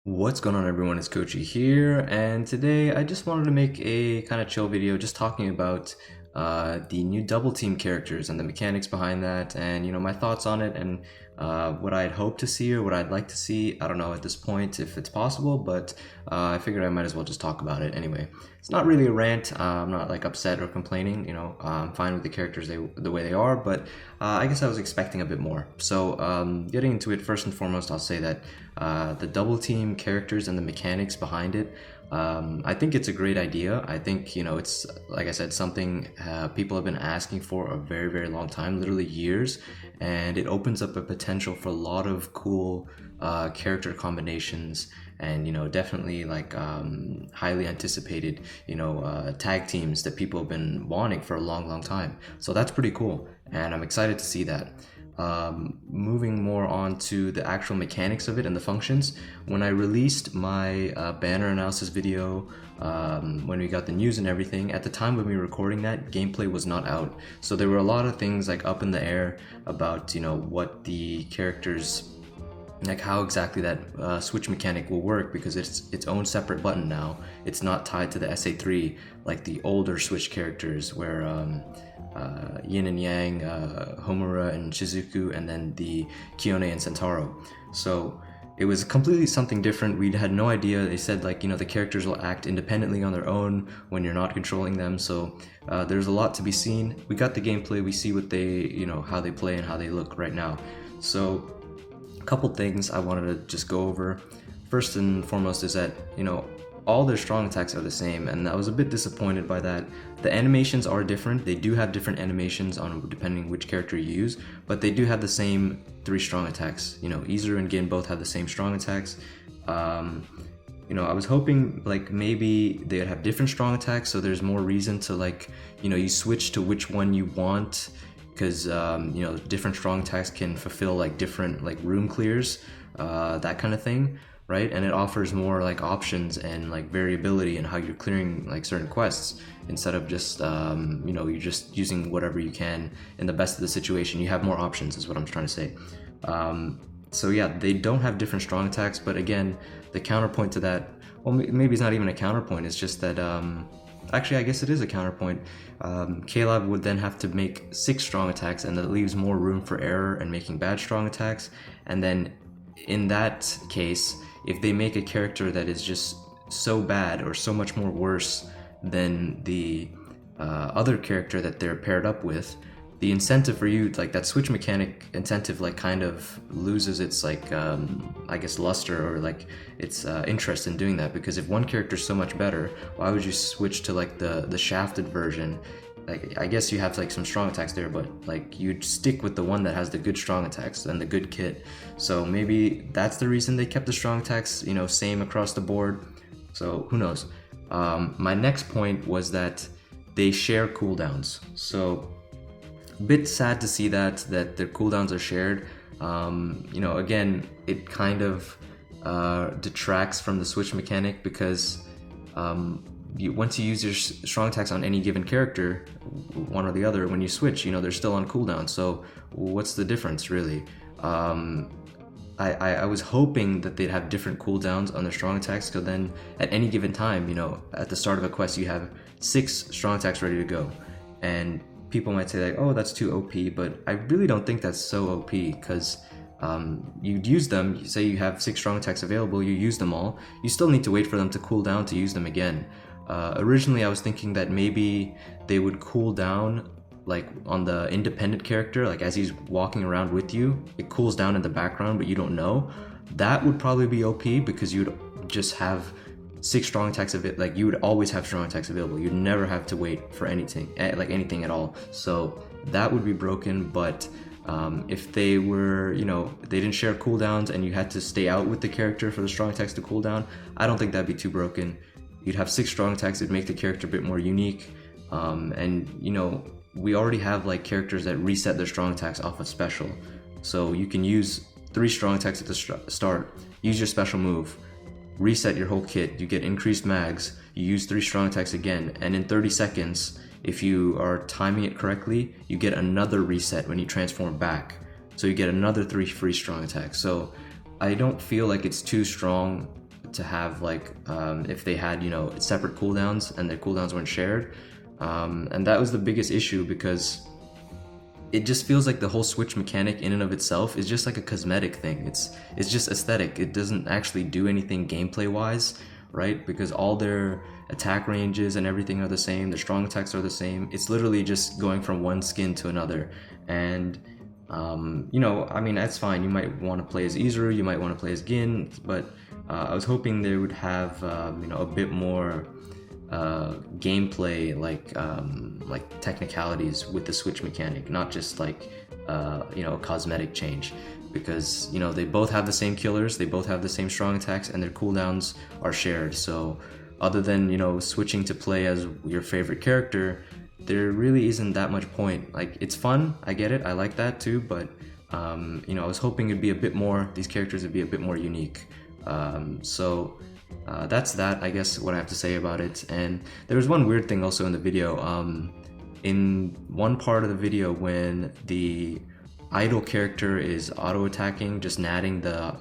What's going on, everyone? It's Kochyy here, and today I just wanted to make a kind of chill video just talking about the new double team characters and the mechanics behind that, and my thoughts on it, and what I'd hope to see or what I'd like to see. I don't know at this point if it's possible, but I figured I might as well just talk about it anyway. It's not really a rant. I'm not like upset or complaining. I'm fine with the characters the way they are, but I guess I was expecting a bit more. So getting into it, first and foremost, I'll say that the double team characters and the mechanics behind it, I think it's a great idea. I think it's, like I said, something people have been asking for a very, very long time, literally years, and it opens up a potential for a lot of cool character combinations, and definitely like highly anticipated tag teams that people have been wanting for a long time. So that's pretty cool, and I'm excited to see that. Moving more on to the actual mechanics of it and the functions, when I released my banner analysis video, when we got the news and everything, at the time when we were recording that, gameplay was not out. So there were a lot of things like up in the air about what the characters, like how exactly that switch mechanic will work, because it's its own separate button now. It's not tied to the SA3 like the older Switch characters where Yin and Yang, Homura and Shizuku, and then the Kione and Sentaro. So it was completely something different. We had no idea. They said like the characters will act independently on their own when you're not controlling them. So there's a lot to be seen. We got the gameplay. We see what they how they play and how they look right now. So couple things I wanted to just go over. First and foremost is that all their strong attacks are the same, and I was a bit disappointed by that. The animations are different. They do have different animations on depending which character you use, but they do have the same 3 strong attacks. Izuru and Gin both have the same strong attacks. I was hoping like maybe they'd have different strong attacks, so there's more reason to like you switch to which one you want, because different strong attacks can fulfill like different like room clears, that kind of thing, right? And it offers more like options and like variability in how you're clearing like certain quests, instead of just you're just using whatever you can in the best of the situation. You have more options is what I'm trying to say. So yeah, they don't have different strong attacks, but again, the counterpoint to that, well, maybe it's not even a counterpoint, it's just that actually, I guess it is a counterpoint. Caleb would then have to make 6 strong attacks, and that leaves more room for error and making bad strong attacks. And then in that case, if they make a character that is just so bad or so much more worse than the other character that they're paired up with, the incentive for you, like that switch mechanic incentive, like kind of loses its like I guess luster, or like its interest in doing that. Because if one character is so much better, why would you switch to like the shafted version? Like, I guess you have like some strong attacks there, but like you'd stick with the one that has the good strong attacks and the good kit. So maybe that's the reason they kept the strong attacks same across the board. So who knows. My next point was that they share cooldowns. So bit sad to see that their cooldowns are shared. Again, it kind of detracts from the switch mechanic, because once you use your strong attacks on any given character, one or the other, when you switch, they're still on cooldown. So what's the difference really? I was hoping that they'd have different cooldowns on their strong attacks, so then at any given time, at the start of a quest, you have 6 strong attacks ready to go. And people might say like, oh, that's too OP, but I really don't think that's so OP, because you'd use them. Say you have 6 strong attacks available, you use them all, you still need to wait for them to cool down to use them again. Originally I was thinking that maybe they would cool down like on the independent character, like as he's walking around with you, it cools down in the background but you don't know. That would probably be OP, because you'd just have 6 strong attacks of it. Like you would always have strong attacks available. You'd never have to wait for anything, like anything at all. So that would be broken. But if they were, they didn't share cooldowns and you had to stay out with the character for the strong attacks to cool down, I don't think that'd be too broken. You'd have 6 strong attacks. It'd make the character a bit more unique. And we already have like characters that reset their strong attacks off of special. So you can use 3 strong attacks at the start, use your special move, reset your whole kit, you get increased mags, you use 3 strong attacks again, and in 30 seconds, if you are timing it correctly, you get another reset when you transform back. So you get another 3 free strong attacks. So I don't feel like it's too strong to have like if they had, you know, separate cooldowns and their cooldowns weren't shared. And that was the biggest issue, because it just feels like the whole switch mechanic in and of itself is just like a cosmetic thing. It's just aesthetic. It doesn't actually do anything gameplay wise, right? Because all their attack ranges and everything are the same. Their strong attacks are the same. It's literally just going from one skin to another. And you know, I mean, that's fine. You might want to play as Izuru, you might want to play as Gin, but I was hoping they would have you know, a bit more gameplay, like technicalities with the switch mechanic, not just like you know, a cosmetic change, because you know, they both have the same killers, they both have the same strong attacks, and their cooldowns are shared. So other than, you know, switching to play as your favorite character, there really isn't that much point. Like, it's fun, I get it, I like that too, but you know, I was hoping it'd be a bit more, these characters would be a bit more unique. So that's that, I guess, what I have to say about it. And there was one weird thing also in the video. In one part of the video, when the idle character is auto-attacking, just natting the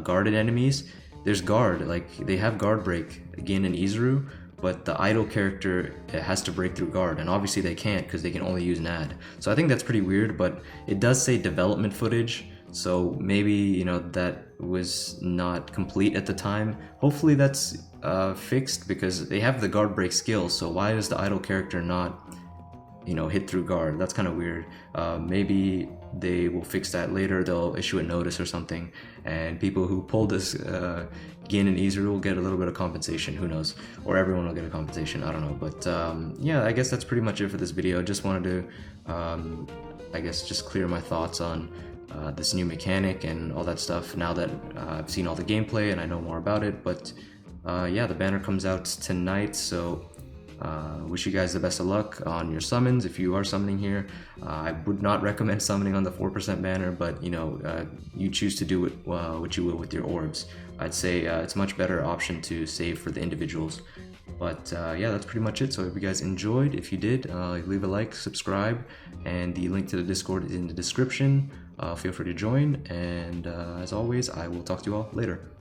guarded enemies, there's guard, like they have guard break again in Izuru, but the idle character has to break through guard, and obviously they can't because they can only use nad. So I think that's pretty weird, but it does say development footage, so maybe, you know, that was not complete at the time. Hopefully that's fixed, because they have the guard break skill, so why does the idle character not, you know, hit through guard? That's kind of weird. Maybe they will fix that later. They'll issue a notice or something, and people who pulled this Gin and Izuru will get a little bit of compensation, who knows, or everyone will get a compensation, I don't know. But yeah, I guess that's pretty much it for this video. Just wanted to I guess just clear my thoughts on this new mechanic and all that stuff now that I've seen all the gameplay and I know more about it. But yeah, the banner comes out tonight, so wish you guys the best of luck on your summons if you are summoning here. I would not recommend summoning on the 4% banner, but you know, you choose to do what you will with your orbs. I'd say it's a much better option to save for the individuals. But yeah, that's pretty much it. So if you guys enjoyed, if you did, leave a like, subscribe, and the link to the Discord is in the description. Feel free to join, and as always, I will talk to you all later.